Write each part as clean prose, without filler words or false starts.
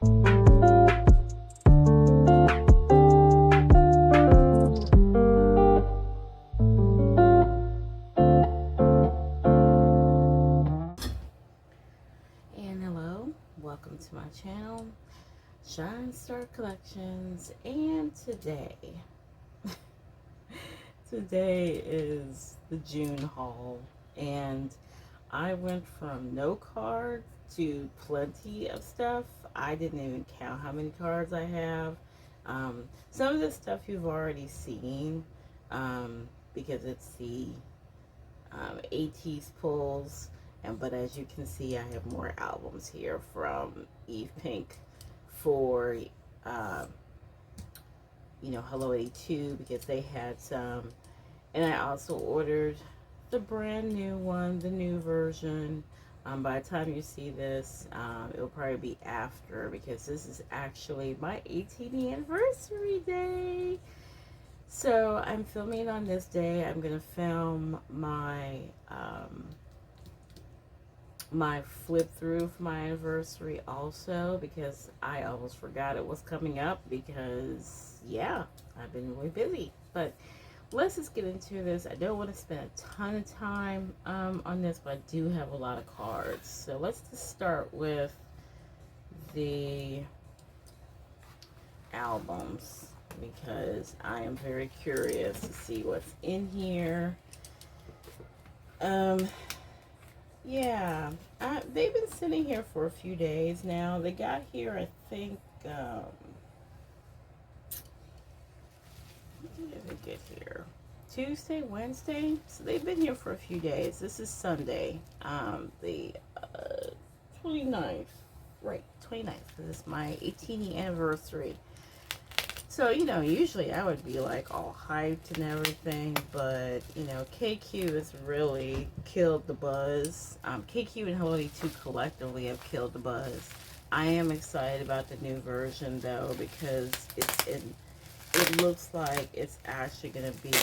And hello, welcome to my channel, Shine Star Collections, and today is the June haul, and I went from no cards to plenty of stuff. I didn't even count how many cards I have. Some of this stuff you've already seen, because it's the lateess pulls. But as you can see, I have more albums here from Eve Pink for, Hello 82, because they had some. And I also ordered the brand new one, the new version. By the time you see this, it'll probably be after, because this is actually my 18th anniversary day. So I'm filming on this day. I'm going to film my my flip through for my anniversary also, because I almost forgot it was coming up, because yeah, I've been really busy. But let's just get into this. I don't want to spend a ton of time on this, but I do have a lot of cards. So let's just start with the albums, because I am very curious to see what's in here. Yeah, they've been sitting here for a few days now. They got here, I think, when did they get here? Tuesday, Wednesday? So they've been here for a few days. This is Sunday, the 29th. Right, 29th. This is my 18th anniversary. So, usually I would be like all hyped and everything, but, KQ has really killed the buzz. KQ and Hello 82 collectively have killed the buzz. I am excited about the new version, though, because it looks like it's actually going to be,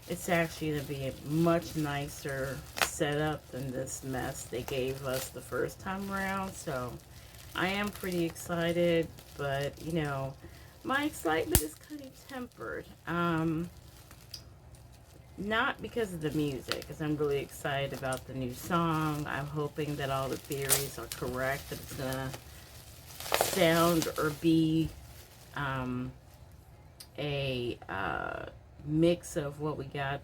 it's actually going to be a much nicer setup than this mess they gave us the first time around, so I am pretty excited, but, my excitement is kind of tempered. Not because of the music, because I'm really excited about the new song. I'm hoping that all the theories are correct, that it's going to sound or be a mix of what we got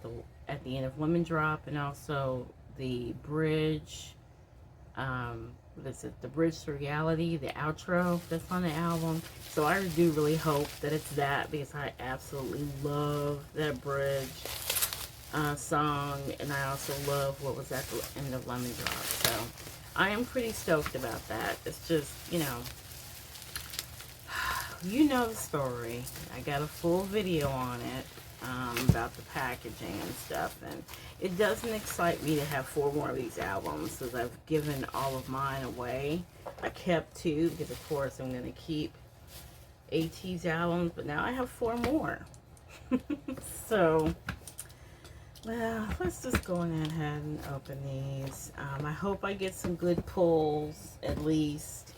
at the end of Lemon Drop, and also the bridge, what is it, the bridge to reality, the outro that's on the album. So I do really hope that it's that, because I absolutely love that bridge song, and I also love what was at the end of Lemon Drop. So I am pretty stoked about that. It's just, you know the story. I got a full video on it, about the packaging and stuff, and it doesn't excite me to have 4 more of these albums, because I've given all of mine away. I kept 2, because of course I'm going to keep AT's albums, but now I have 4 more. So, well, let's just go ahead and open these. I hope I get some good pulls, at least.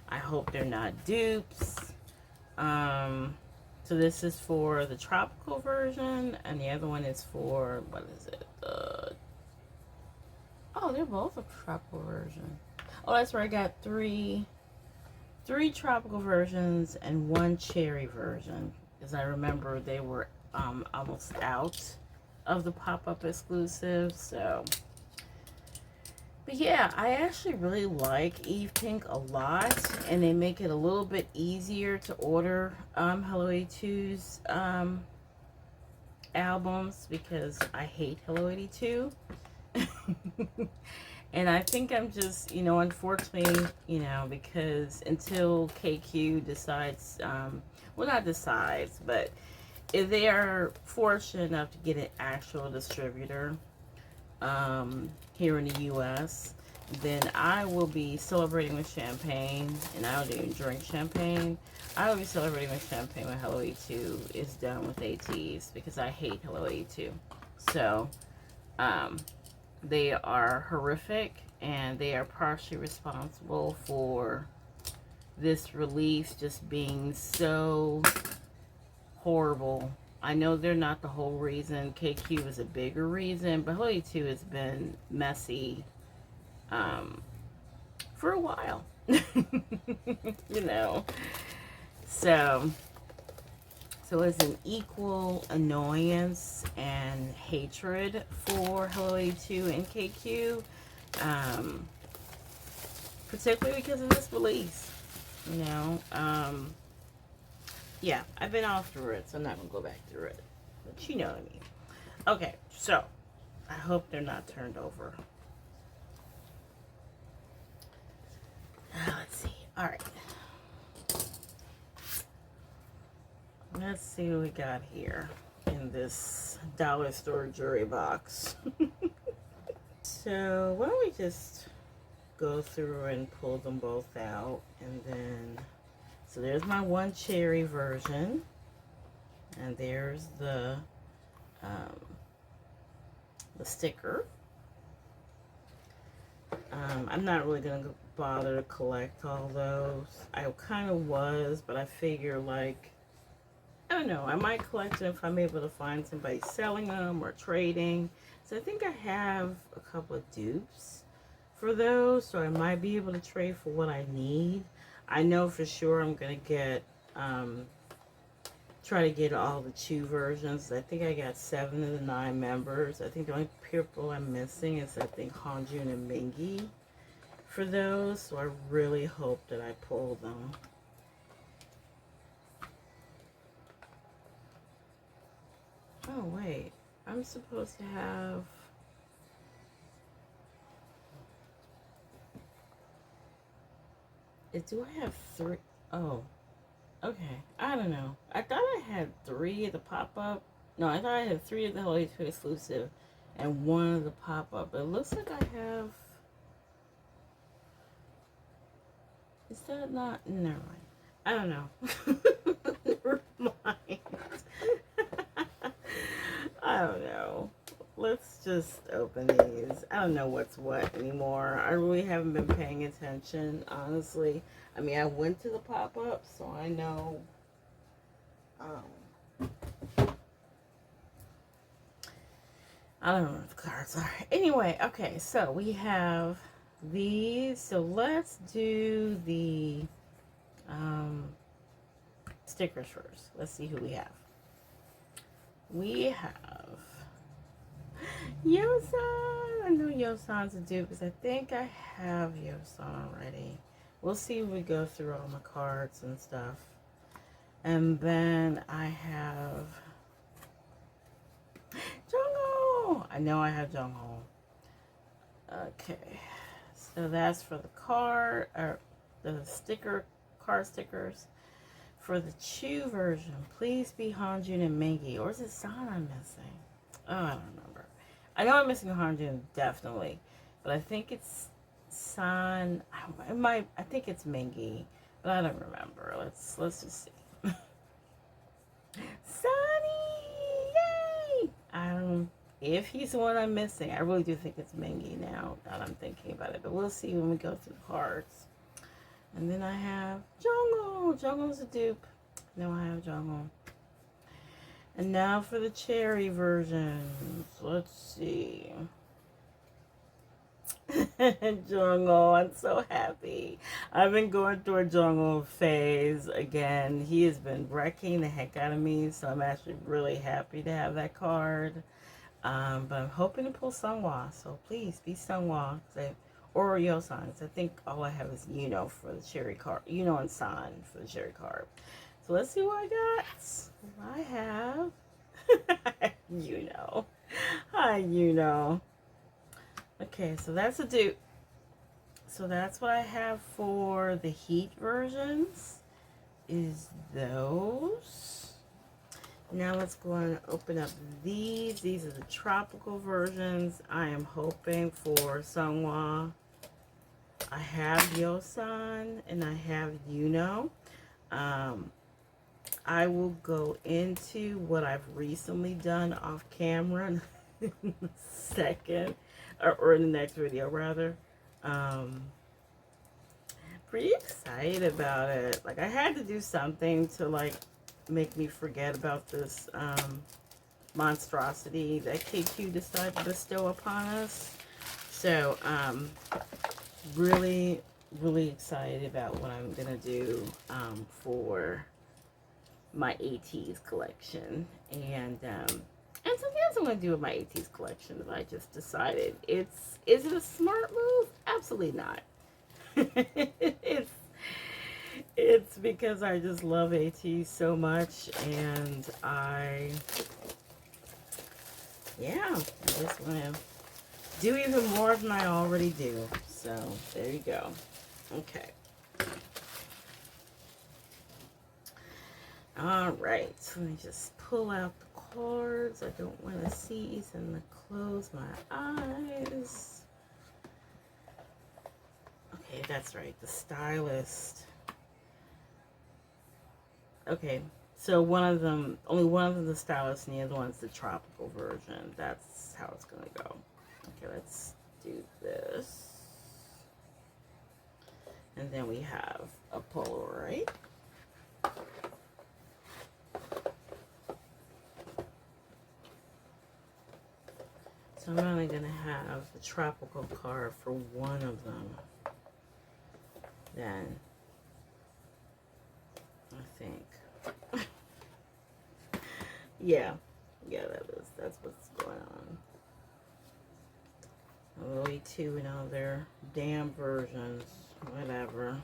I hope they're not dupes. So this is for the tropical version, and the other one is for, what is it? Oh, they're both a tropical version. Oh, that's right. I got three tropical versions and 1 cherry version, because I remember they were almost out of the pop-up exclusive. So, but yeah, I actually really like Eve Pink a lot, and they make it a little bit easier to order Hello 82's albums, because I hate Hello 82. And I think I'm just, unfortunately, because until KQ decides, well, not decides, but if they are fortunate enough to get an actual distributor here in the U.S., then I will be celebrating with champagne, and I don't even drink champagne. I will be celebrating with champagne when Hello 82 is done with ATs, because I hate Hello 82. So, they are horrific, and they are partially responsible for this release just being so horrible. I know they're not the whole reason. KQ is a bigger reason, but Holy 2 has been messy for a while. You know. So it's an equal annoyance and hatred for Hello 2 and KQ. Particularly because of this release. You know. Yeah, I've been all through it, so I'm not going to go back through it. But you know what I mean. Okay, so I hope they're not turned over. Let's see. All right. Let's see what we got here in this dollar store jewelry box. So why don't we just go through and pull them both out, and then, so there's my one cherry version, and there's the sticker. I'm not really going to bother to collect all those. I kind of was, but I figure, like, I don't know, I might collect them if I'm able to find somebody selling them or trading. So I think I have a couple of dupes for those, so I might be able to trade for what I need. I know for sure I'm going to get, try to get all the Chew versions. I think I got 7 of the 9 members. I think the only people I'm missing is, I think, Hanjun and Mingi for those. So I really hope that I pull them. Oh, wait. I'm supposed to have... Do I have 3? Oh. Okay, I don't know. I thought I had 3 of the pop-up. No, I thought I had 3 of the Holy 2 exclusive and 1 of the pop-up. But it looks like I have... Is that not... Never mind. I don't know. Never mind. I don't know. Let's just open these. I don't know what's what anymore. I really haven't been paying attention, honestly. I mean, I went to the pop-up, so I know. I don't know what the cards are. Anyway, okay, so we have these. So let's do the stickers first. Let's see who we have. We have Yosan. I know Yosan's a dupe because I think I have Yosan already. We'll see when we go through all my cards and stuff. And then I have Jungho. I know I have Jungho. Okay. So that's for the card, or the sticker, card stickers. For the Chew version, please be Hanjun and Mingi. Or is it San I'm missing? Oh, I don't remember. I know I'm missing Hanjun, definitely. But I think it's San. I think it's Mingi. But I don't remember. Let's just see. Sunny! Yay! If he's the one I'm missing, I really do think it's Mingi now that I'm thinking about it. But we'll see when we go through the cards. And then I have Jungho. Jungho's a dupe. No, I have Jungho. And now for the cherry versions. Let's see. Jungho, I'm so happy. I've been going through a Jungho phase again. He has been wrecking the heck out of me, so I'm actually really happy to have that card. But I'm hoping to pull Sunghwa, so please be Sunghwa. Or Yosan. I think all I have is Yuno for the cherry card. Yuno and San for the cherry card. So let's see what I got. I have Yuno. Hi, Yuno. Okay, so that's a dupe. So that's what I have for the heat versions. Is those. Now let's go and open up these. These are the tropical versions. I am hoping for Sunghwa. I have Yosan and I have Yuno. I will go into what I've recently done off camera in a second, or in the next video rather. Um, pretty excited about it. Like, I had to do something to, like, make me forget about this monstrosity that KQ decided to bestow upon us. So, really, really excited about what I'm gonna do for my ATEEZ collection. And something else I'm gonna do with my ATEEZ collection that I just decided. Is it a smart move? Absolutely not. it's it's because I just love ATEEZ so much, and yeah, I just want to do even more than I already do. So there you go. Okay. All right. So let me just pull out the cards. I don't want to see, so I'm going to close my eyes. Okay, that's right. The stylist. Okay. So one of them, only one of them the stylist, and the other one's the tropical version. That's how it's going to go. Okay, let's do this. And then we have a Polaroid. So I'm only going to have the tropical card for one of them. Then, I think. yeah, that's what's going on. Only two in other damn versions, whatever.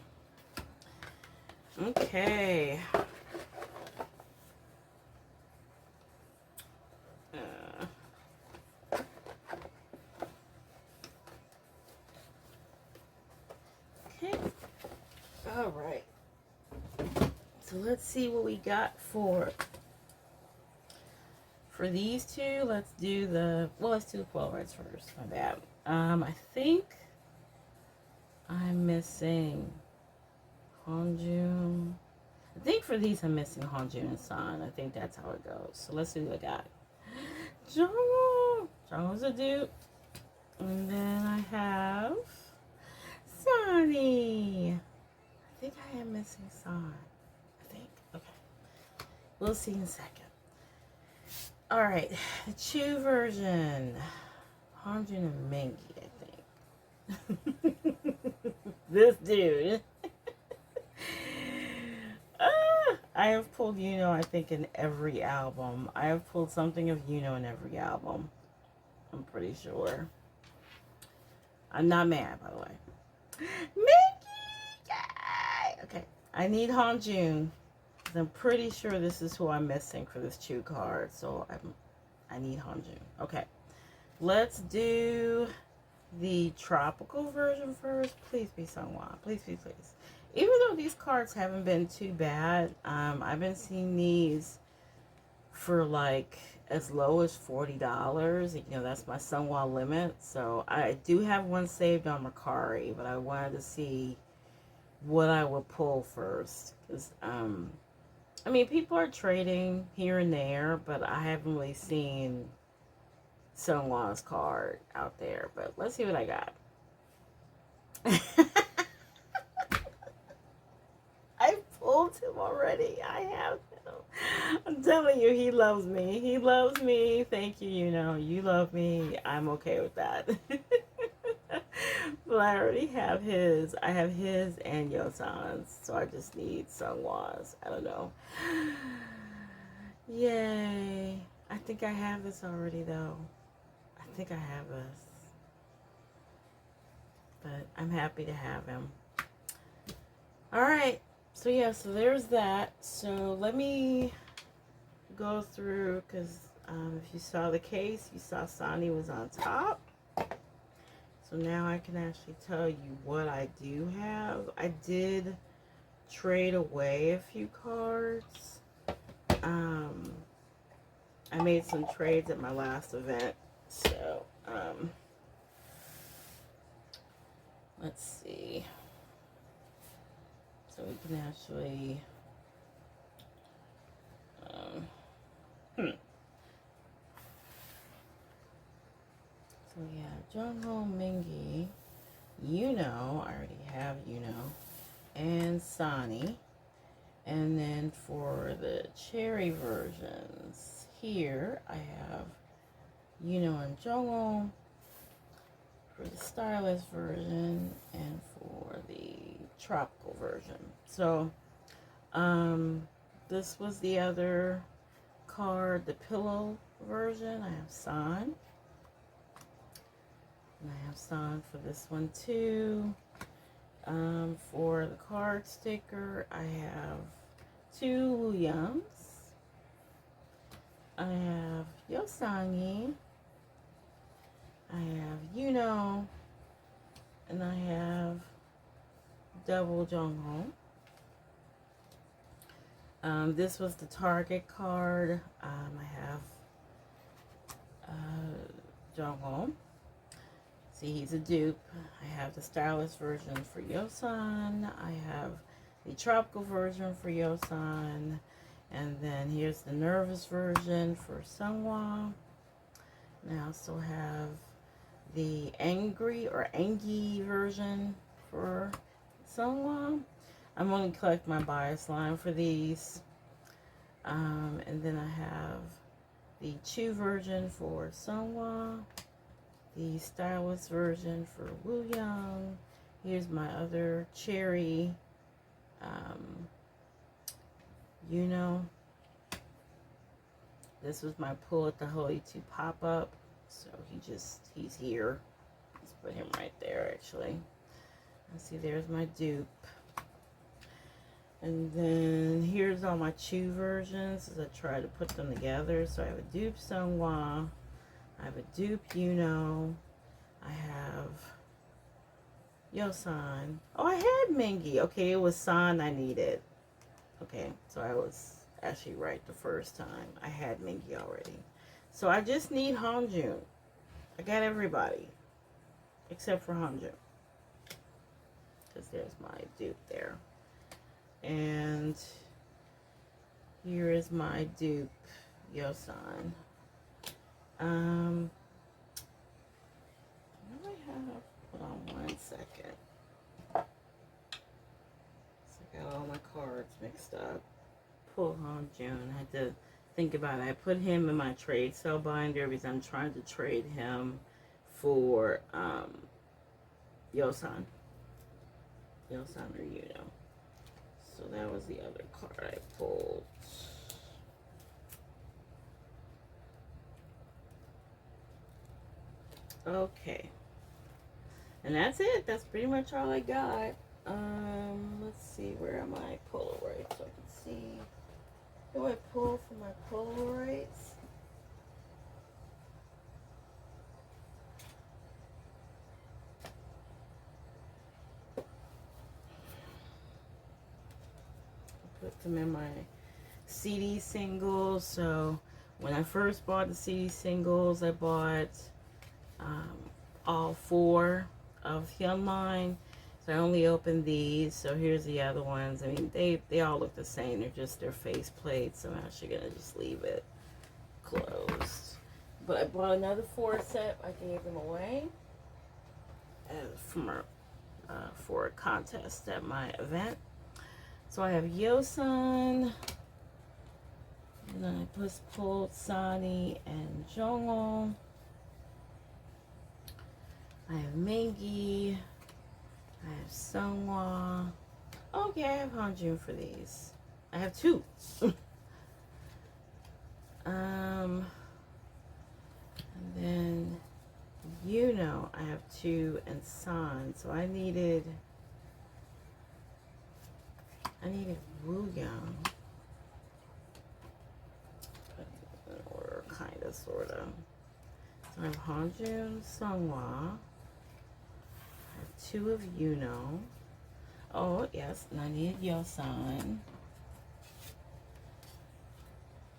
Okay. Okay. All right. So let's see what we got for these two. Let's do the Polaroids first. My bad. I think I'm missing Honjun. I think for these I'm missing Honjun and San. I think that's how it goes. So let's see what I got. Jungwoo's a dupe. And then I have Sunny. I think I am missing San. I think. Okay. We'll see in a second. Alright. The Chu version. Honjun and Mingi, I think. This dude. I have pulled Yuno, I think, in every album. I have pulled something of Yuno in every album. I'm pretty sure. I'm not mad, by the way. Mickey! Yay! Okay. I need Honjun. I'm pretty sure this is who I'm missing for this Chu card. So I need Honjun. Okay. Let's do the tropical version first. Please be Sunghwa. Please, please, please. Even though these cards haven't been too bad, I've been seeing these for like as low as $40. You know, that's my Sunghwa limit. So I do have one saved on Mercari, but I wanted to see what I would pull first. Because, I mean, people are trading here and there, but I haven't really seen Sunghwa's card out there. But let's see what I got. I pulled him already. I have him. I'm telling you, he loves me. He loves me. Thank you, you love me. I'm okay with that. But I already have his. I have his and Yosan's. So I just need Sunghwa's. I don't know. Yay. I think I have this already, though. I think I have this. But I'm happy to have him. Alright. So yeah, so there's that. So let me go through, because if you saw the case, you saw Sani was on top. So now I can actually tell you what I do have. I did trade away a few cards. I made some trades at my last event. So, let's see. So we can actually, So yeah, Jungho Mingi, I already have and Sonny. And then for the cherry versions, here I have and Jongho for the stylish version and for the tropical version. So, this was the other card, the pillow version. I have San. And I have San for this one too. For the card sticker, I have 2 Wooyoungs. I have Yosangi. I have and I have double Jongho. This was the Target card. I have Jongho. See, he's a dupe. I have the stylish version for Yosan. I have the tropical version for Yosan. And then here's the nervous version for Sunghwa. And I also have the angry or angie version for Sunghwa. I'm going to collect my bias line for these. And then I have the Chu version for Sunghwa. The stylish version for Wooyoung. Here's my other cherry, This was my pull at the Holy 2 pop-up. So he's here. Let's put him right there, actually. Let's see, there's my dupe. And then here's all my Chu versions as I try to put them together. So I have a dupe Sunghwa. I have a dupe I have Yosan. Oh, I had Mingi. Okay, it was San I needed. Okay, so I was actually right the first time. I had Mingi already. So I just need Hanjun. I got everybody. Except for Hanjun. Because there's my dupe there. And here is my dupe, Yosan. What do I have? Hold on 1 second. So I got all my cards mixed up. Pull Hanjun. I had to think about it. I put him in my trade cell binder because I'm trying to trade him for Yosan. Yosan or So that was the other card I pulled. Okay. And that's it. That's pretty much all I got. Let's see, where are my Polaroids so I can see. Who do I pull for my Polaroids? Put them in my CD singles. So when I first bought the CD singles, I bought all 4 of Hyunmine. So I only opened these. So here's the other ones. I mean, they all look the same. They're just their face plates. So I'm actually gonna just leave it closed. But I bought another 4 set. I gave them away for a contest at my event. So I have Yosan, and then I just pulled Sonny and Jongho. I have Mingi. I have Sunghwa. Okay, I have Hanjun for these. I have 2. And then I have 2 and San. So I needed Wooyoung. In order, kinda, sorta. So I have Hanjun, Sunghwa. I have 2 of Oh, yes, and I needed Yosan.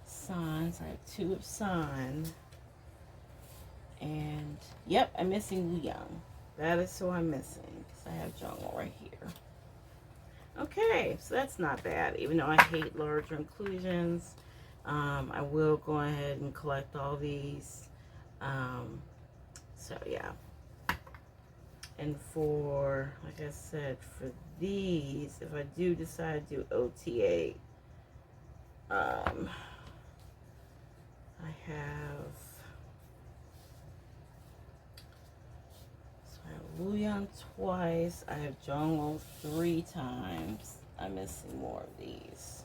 San, so I have 2 of San. And, yep, I'm missing Wooyoung. That is who I'm missing, because I have Jongho right here. Okay, so that's not bad. Even though I hate larger inclusions, I will go ahead and collect all these. So, yeah. And for, like I said, for these, if I do decide to do OTA, I have, so I have Wooyoung twice, I have Jongwon 3 times. I'm missing more of these.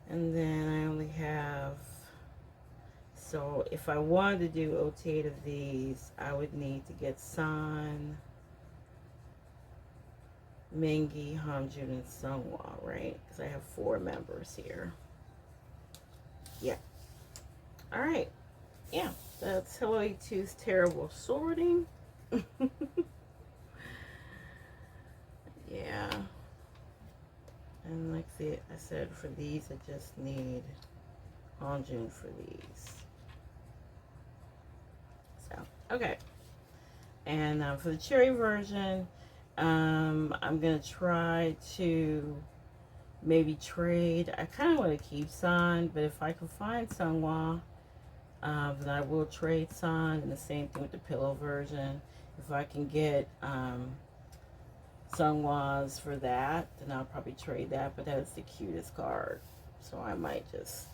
And then I only have, so if I wanted to do OTA of these, I would need to get San, Mingi, Hamjun, and Sungwa, right? Because I have 4 members here. Yeah. All right. Yeah, that's Hello E2's terrible sorting. Yeah. And like I said, for these, I just need Hamjun for these. So, okay. And for the cherry version, I'm going to try to maybe trade. I kind of want to keep San, but if I can find Sungwa, then I will trade San. And the same thing with the pillow version. If I can get Sungwa's for that, then I'll probably trade that. But that is the cutest card. So I might just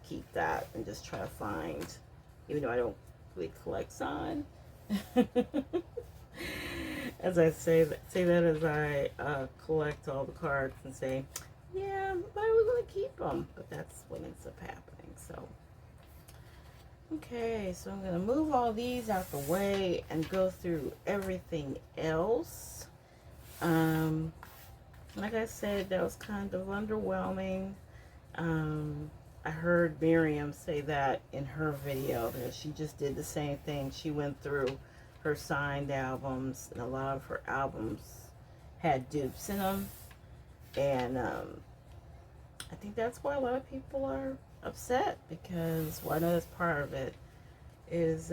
keep that and just try to find, even though I don't really collect San. As I say that as I collect all the cards and say, yeah, but I was going to keep them. But that's what ends up happening. So, okay, so I'm going to move all these out the way and go through everything else. Like I said, that was kind of underwhelming. I heard Miriam say that in her video, that she just did the same thing. She went through her signed albums, and a lot of her albums had dupes in them. And I think that's why a lot of people are upset, because, well, I know that's part of it, is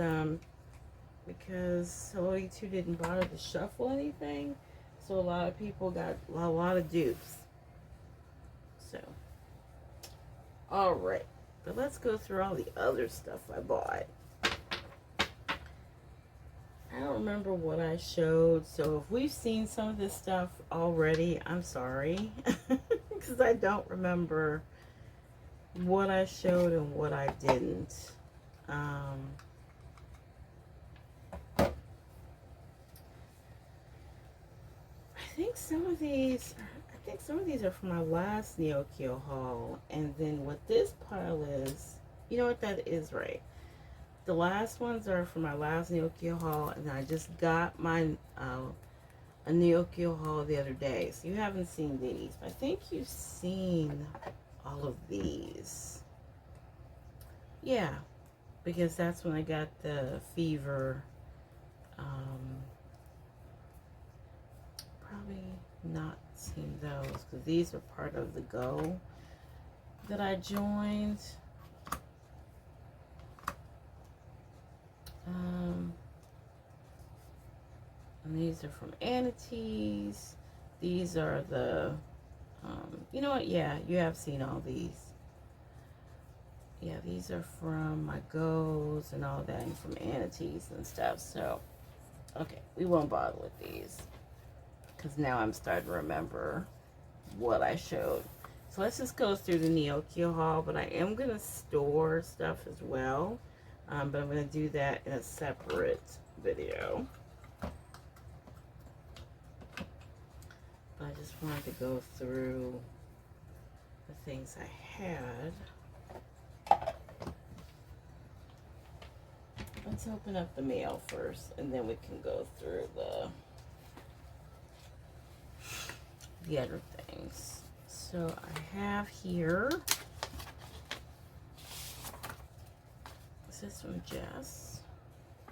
because Hello E2 didn't bother to shuffle anything, so a lot of people got a lot of dupes. So, alright, but let's go through all the other stuff I bought. I don't remember what I showed, so if we've seen some of this stuff already, I'm sorry, because I don't remember what I showed and what I didn't. I think some of these are from my last Neokyo haul, and then what this pile is, you know what, that is right. The last ones are from my last Neokyo haul, and I just got my a Neokyo haul the other day. So you haven't seen these, but I think you've seen all of these. Yeah, because that's when I got the fever. Probably not seen those, because these are part of the Go that I joined. And these are from Anities. These are the, you know what? Yeah, you have seen all these. Yeah, these are from my Goes and all that, and from Anities and stuff. So, okay, we won't bother with these, because now I'm starting to remember what I showed. So let's just go through the Neokyo haul, but I am going to store stuff as well. But I'm going to do that in a separate video. But I just wanted to go through the things I had. Let's open up the mail first, and then we can go through the other things. So I have here, this is from Jess.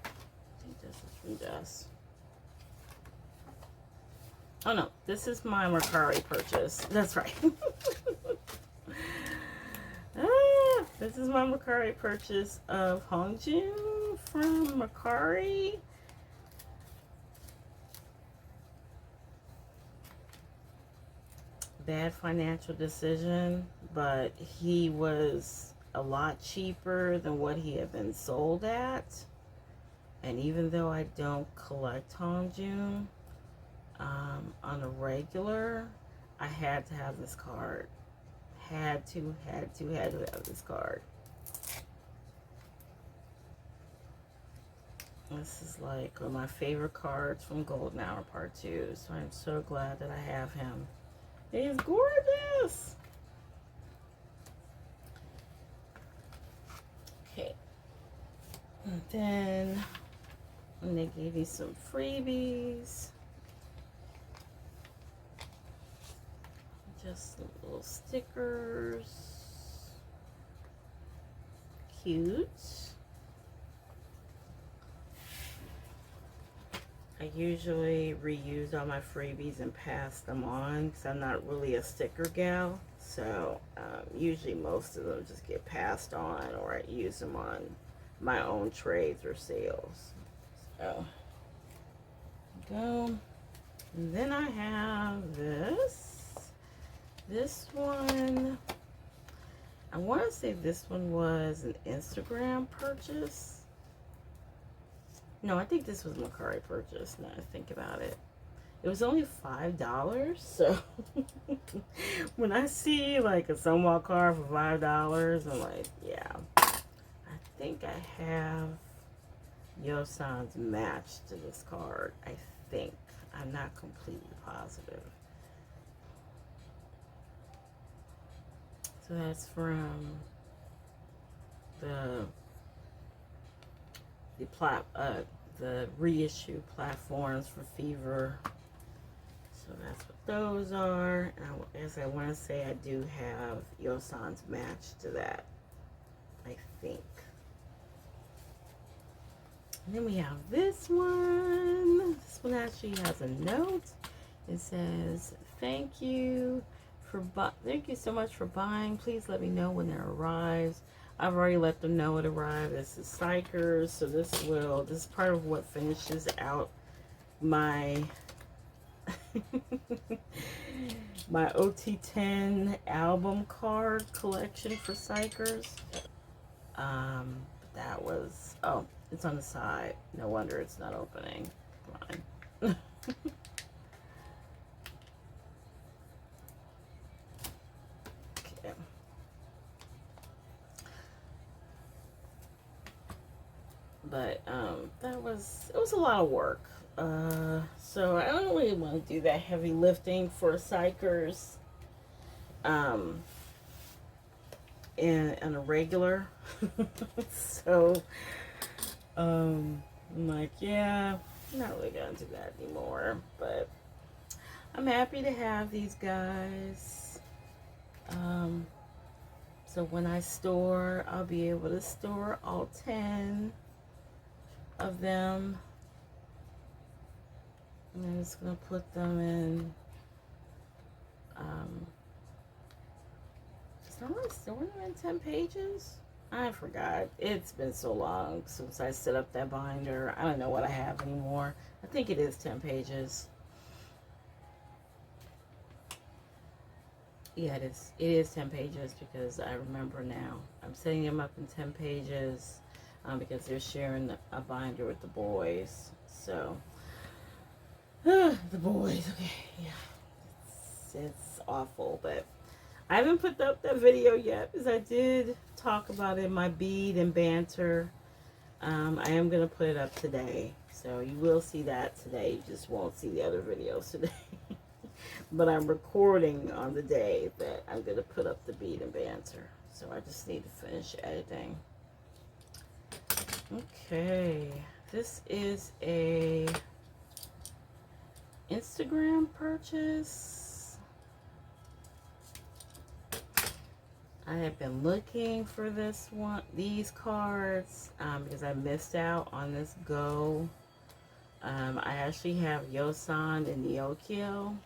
I think this is from Jess. Oh no, this is my Mercari purchase. That's right. This is my Mercari purchase of Hongjin from Mercari. Bad financial decision, but he was a lot cheaper than what he had been sold at. And even though I don't collect Hongjun on a regular, I had to have this card. Had to have this card. This is like one of my favorite cards from Golden Hour Part 2. So I'm so glad that I have him. He's gorgeous! Okay. And then they gave me some freebies. Just little stickers. Cute. I usually reuse all my freebies and pass them on because I'm not really a sticker gal. So usually most of them just get passed on, or I use them on my own trades or sales. So go. And then I have this one. I want to say this one was an Instagram purchase. No, I think this was a Mercari purchase, now I think about it. It was only $5, so when I see like a Sunwalk card for $5, I'm like, yeah. I think I have Yosan's match to this card, I think. I'm not completely positive. So that's from the reissue platforms for Fever. So that's what those are. And as I want to say, I do have Yosan's match to that, I think. And then we have this one. This one actually has a note. It says, "Thank you so much for buying. Please let me know when it arrives." I've already let them know it arrived. This is Psychers, so this is part of what finishes out my my OT10 album card collection for Psychers. That was, oh, it's on the side. No wonder it's not opening. Come on. But it was a lot of work. So I don't really want to do that heavy lifting for Psychers in a regular. So I'm like, yeah, I'm not really gonna do that anymore. But I'm happy to have these guys. So when I store, I'll be able to store all 10 of them. And I'm just gonna put them in. Someone storing them in 10 pages? I forgot. It's been so long since I set up that binder. I don't know what I have anymore. I think it is 10 pages. Yeah, it is. It is 10 pages because I remember now. I'm setting them up in 10 pages because they're sharing a binder with the boys. So, the boys. Okay, yeah, it's awful, but I haven't put up that video yet because I did talk about it in my bead and banter. I am gonna put it up today, so you will see that today. You just won't see the other videos today. But I'm recording on the day that I'm gonna put up the bead and banter, so I just need to finish editing. Okay, this is a Instagram purchase. I have been looking for these cards because I missed out on this Go. I actually have Yosan and Neokyo,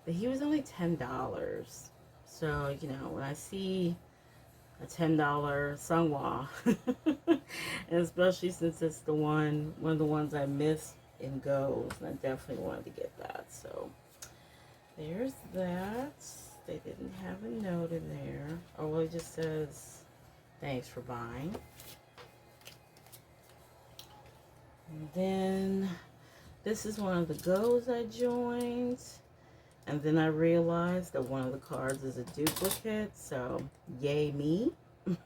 but he was only $10. So, you know, when I see a $10 Sunghwa, and especially since it's one of the ones I missed in Go's, and I definitely wanted to get that. So there's that. They didn't have a note in there. Oh, well, it just says Thanks for buying. And then this is one of the goes I joined. And then I realized that one of the cards is a duplicate. So, yay me. But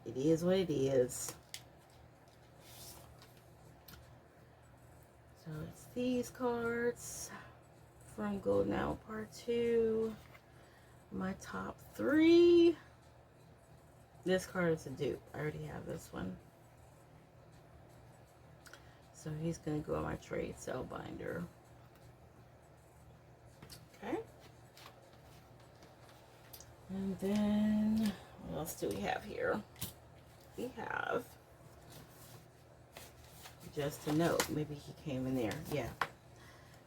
it is what it is. So it's these cards from Go Now Part 2. My top 3. This card is a dupe. I already have this one. So he's going to go in my trade sale binder. Okay. And then, what else do we have here? We have, just a note, maybe he came in there. Yeah,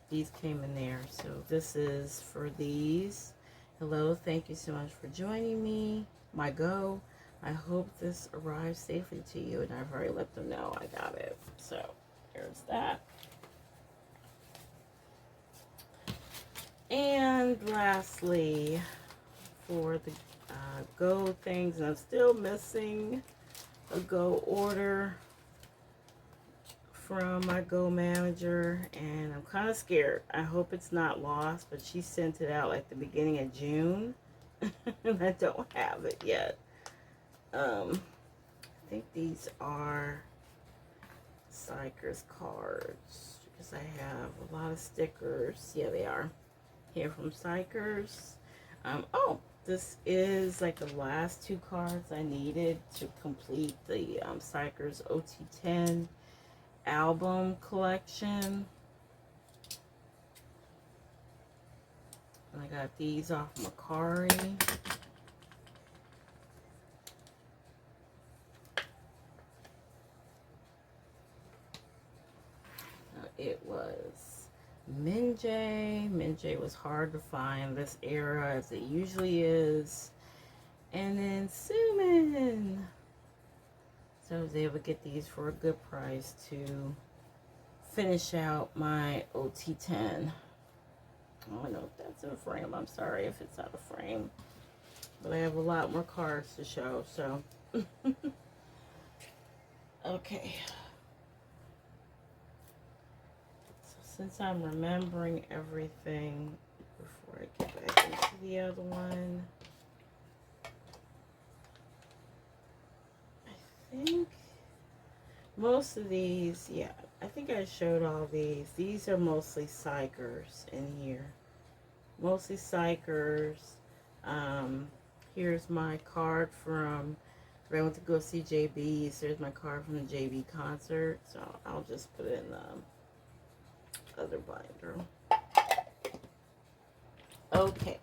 these came in there. So this is for these. Hello, thank you so much for joining me. My go. I hope this arrives safely to you, and I've already let them know I got it. So there's that. And lastly, for the go things, and I'm still missing a go order from my go manager, and I'm kind of scared. I hope it's not lost, but she sent it out like the beginning of June and I don't have it yet. I think these are Psychers cards because I have a lot of stickers. Yeah, they are here from Psychers. Oh, this is like the last 2 cards I needed to complete the Psychers OT10 album collection. And I got these off Macari. It was Minjay. Minjay was hard to find this era as it usually is. And then Suman. So I was able to get these for a good price to finish out my OT10. I don't know if that's in a frame. I'm sorry if it's out of frame. But I have a lot more cards to show, so. Okay. Since I'm remembering everything before I get back into the other one, I think most of these, yeah, I think I showed all these. These are mostly Psychers in here. Mostly Psychers. Here's my card from, I went to go see JB's. There's my card from the JB concert. So I'll just put it in the other binder. Okay.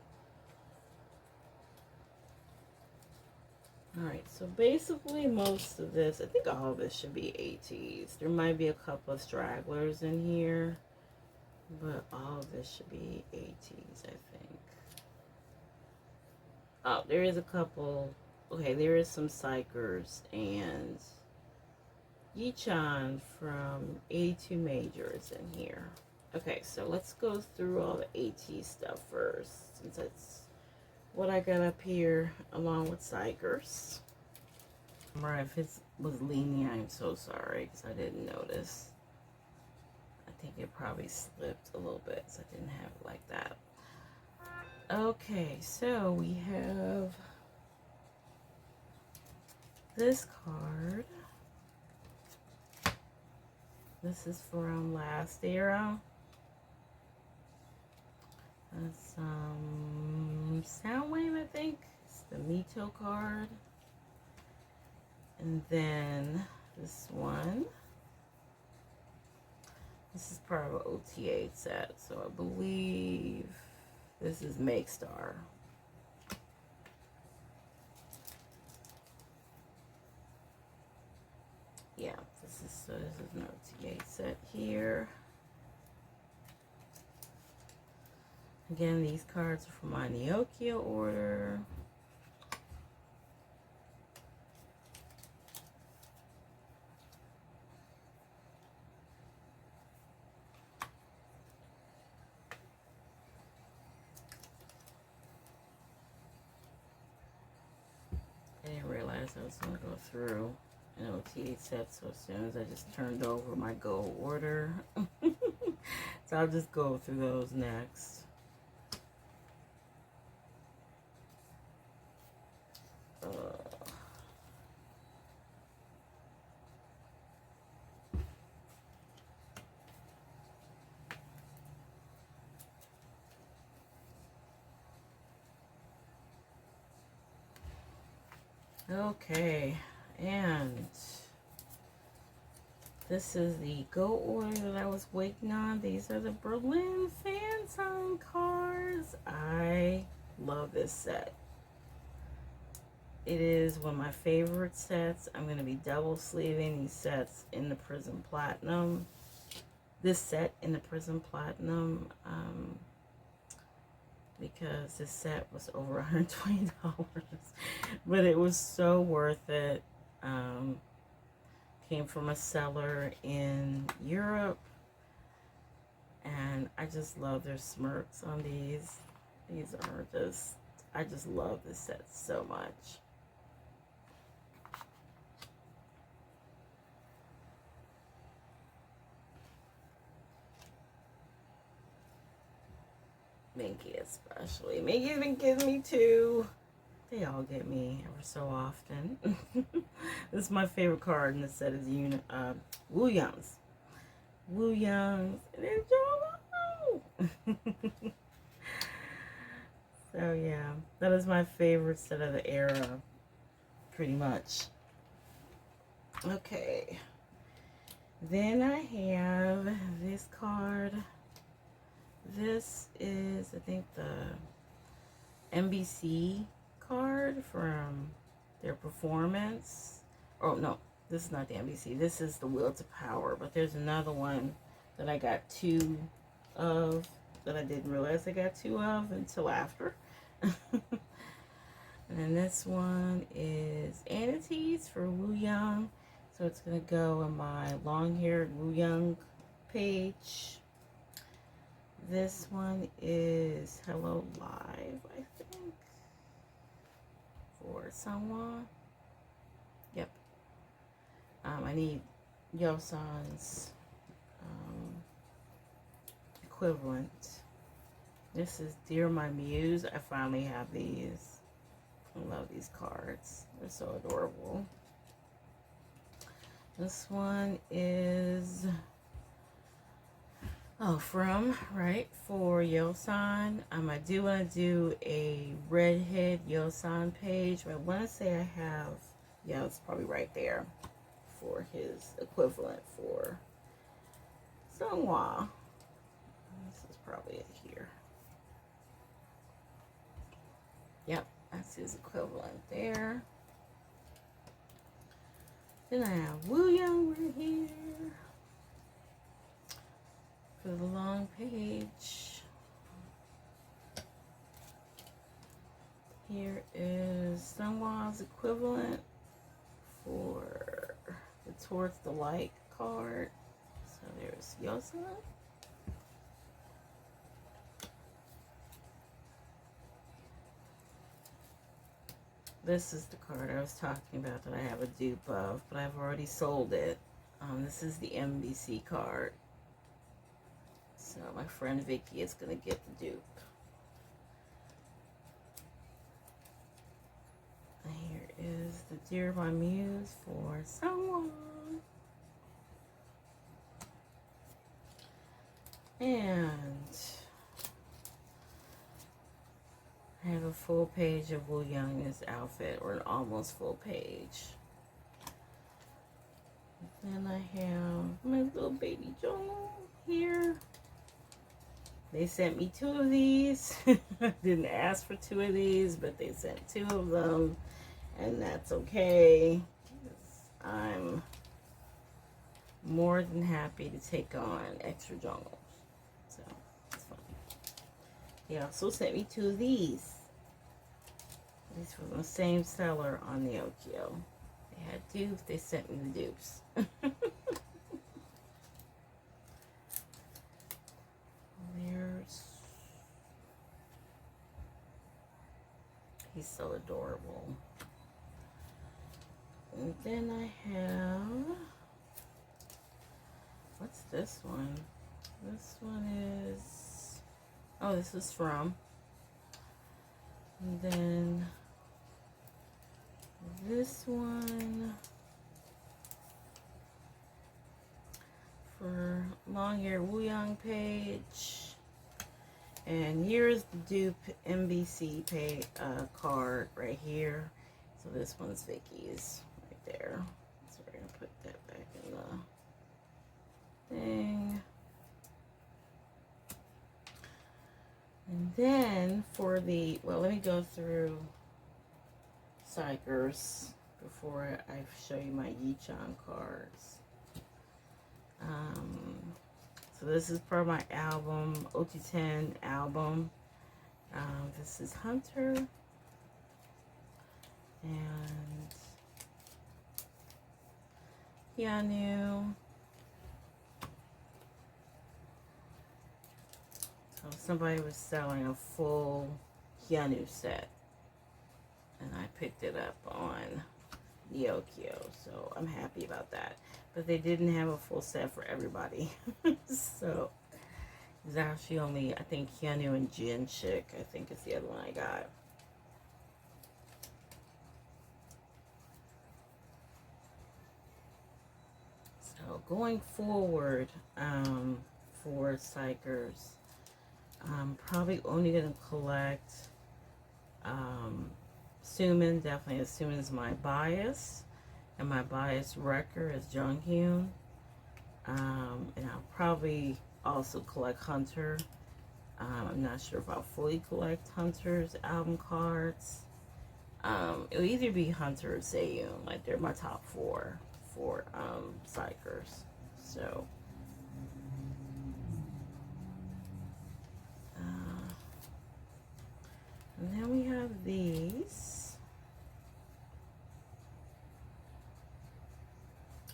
Alright, so basically most of this, I think all of this should be ATs. There might be a couple of stragglers in here, but all of this should be ATs, I think. Oh, there is a couple. Okay, there is some Psychers and Yichan from A2 Majors in here. Okay, so let's go through all the AT stuff first, since that's what I got up here along with Psychers. Right, if it was leaning, I'm so sorry because I didn't notice. I think it probably slipped a little bit, so I didn't have it like that. Okay, so we have this card. This is from last era. That's Soundwave, I think. It's the Mito card. And then this one. This is part of an OTA set, so I believe this is Make Star. Yeah, this is an OTA set here. Again, these cards are from my Neokia order. realized I was going to go through an OT set so soon as I just turned over my Go order. So I'll just go through those next. Okay, and this is the Go order that I was waiting on. These are the Berlin fan sign cards. I love this set. It is one of my favorite sets. I'm going to be double sleeving these sets in the Prism Platinum. This set in the Prism Platinum. Because this set was over $120, but it was so worth it. Came from a seller in Europe, and I just love their smirks on these. These are just, I just love this set so much. Minky especially. Minky's been getting me too. They all get me ever so often. This is my favorite card in the set is Wu Young's. Wu Young's. And then Jolo. So yeah, that is my favorite set of the era. Pretty much. Okay. Then I have this card. This is, I think, the NBC card from their performance. Oh, no, this is not the NBC. This is the Will to Power. But there's another one that I got two of that I didn't realize I got two of until after. And then this one is Anities for Wu Young. So it's going to go in my long-haired Wu Young page. This one is Hello Live, I think, for someone. Yep. I need Yosan's equivalent. This is Dear My Muse. I finally have these. I love these cards. They're so adorable. This one is... for Yosan. I do want to do a redhead Yosan page. I want to say I have, yeah, it's probably right there for his equivalent for Sunghwa. This is probably it here. Yep, that's his equivalent there. Then I have Wu Young right here. For the long page, here is Sunghwa's equivalent for the Towards the Light card. So there's Yosan. This is the card I was talking about that I have a dupe of, but I've already sold it. This is the MBC card. So my friend Vicky is going to get the dupe. And here is the Dear My Muse for someone. And I have a full page of Wu Young's outfit, or an almost full page. Then I have my little baby Joel here. They sent me two of these. I didn't ask for two of these, but they sent two of them. And that's okay. I'm more than happy to take on extra jungles. So, it's fun. They also sent me two of these. These were from the same seller on the Okio. They had dupes. They sent me the dupes. He's so adorable. And then I have, what's this one? This one is, oh, this is from. And then this one for long hair Wooyoung page. And here's the dupe MBC card right here. So this one's Vicky's right there. So we're gonna put that back in the thing. And then for the, well, let me go through Psychers before I show you my Yichon cards. So this is part of my album, OT10 album. This is Hunter. And Keanu. So somebody was selling a full Keanu set. And I picked it up on Yokio, so I'm happy about that. But they didn't have a full set for everybody. So it's actually only, I think, Keanu and Jin Chick, I think is the other one I got. So going forward, for Psychers, I'm probably only going to collect Sumin. Definitely Sumin is my bias. And my bias wrecker is Junghyun. And I'll probably also collect Hunter. I'm not sure if I'll fully collect Hunter's album cards. It'll either be Hunter or Seiyun. Like, they're my top four for Psychers. So and then we have these.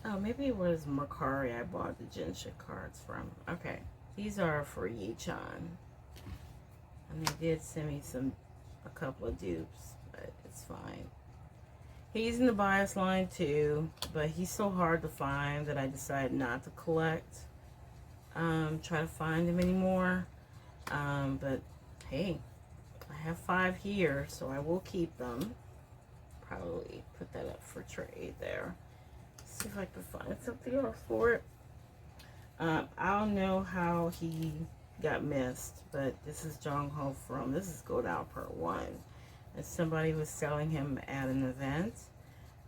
Oh, maybe it was Mercari I bought the Genshin cards from. Okay, these are for Yichon. And they did send me a couple of dupes, but it's fine. He's in the bias line too, but he's so hard to find that I decided not to collect. Try to find him anymore. But hey, I have 5 here, so I will keep them. Probably put that up for trade there. See if I can find something else for it. I don't know how he got missed, but this is Jong Ho from, this is Go Down Part 1. And somebody was selling him at an event,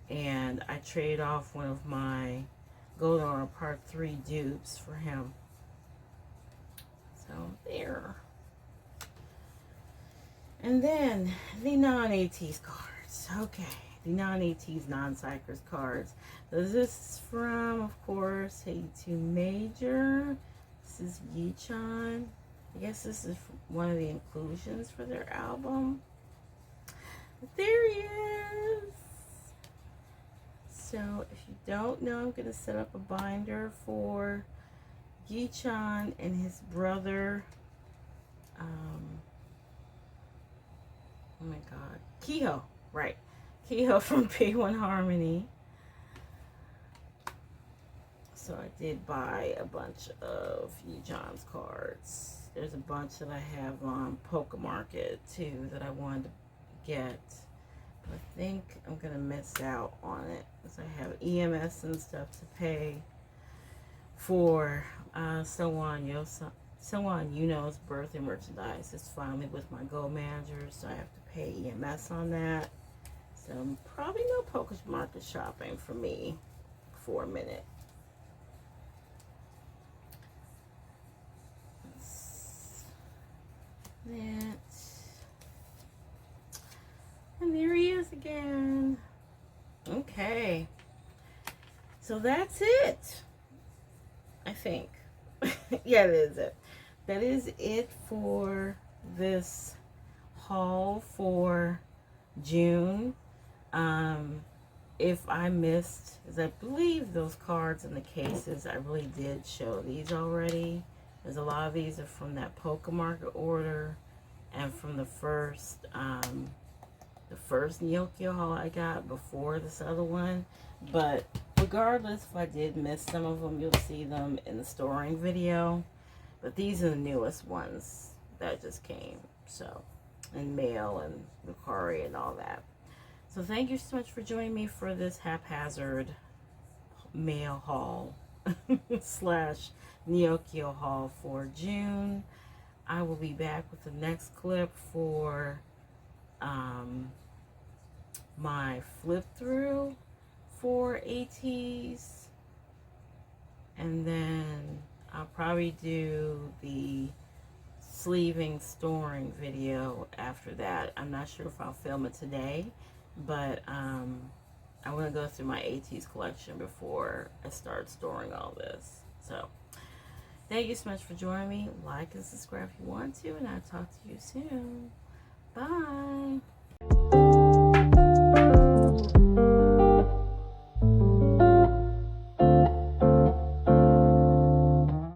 and I traded off one of my Go Down Part 3 dupes for him. So there. And then the non-ATs cards. Okay. The non-ATs, non-Psychers cards. So this is from, of course, 82 Major. This is Yichon. I guess this is one of the inclusions for their album. But there he is. So if you don't know, I'm going to set up a binder for Yichon and his brother. Oh my God. Kiho. Right. Kiho from P1 Harmony. So I did buy a bunch of Yichon's cards. There's a bunch that I have on Poke Market too that I wanted to get. But I think I'm going to miss out on it because I have EMS and stuff to pay for Sewon Yuno's birthday merchandise. It's finally with my Go manager, so I have to pay EMS on that. So probably no Poke Market shopping for me for a minute. That. And there he is again. Okay. So that's it. I think. Yeah, that is it. That is it for this haul for June. If I missed, because I believe those cards in the cases, I really did show these already. There's a lot of these are from that Poke Market order and from the first first Neokyo haul I got before this other one. But regardless, if I did miss some of them, you'll see them in the storing video. But these are the newest ones that just came. So, in mail and Lucari and all that. So thank you so much for joining me for this haphazard mail haul slash Neokyo haul for June. I will be back with the next clip for my flip through for ATs, and then I'll probably do the sleeving storing video after that. I'm not sure if I'll film it today, but I want to go through my ATs collection before I start storing all this. So thank you so much for joining me. Like and subscribe if you want to, and I'll talk to you soon. Bye.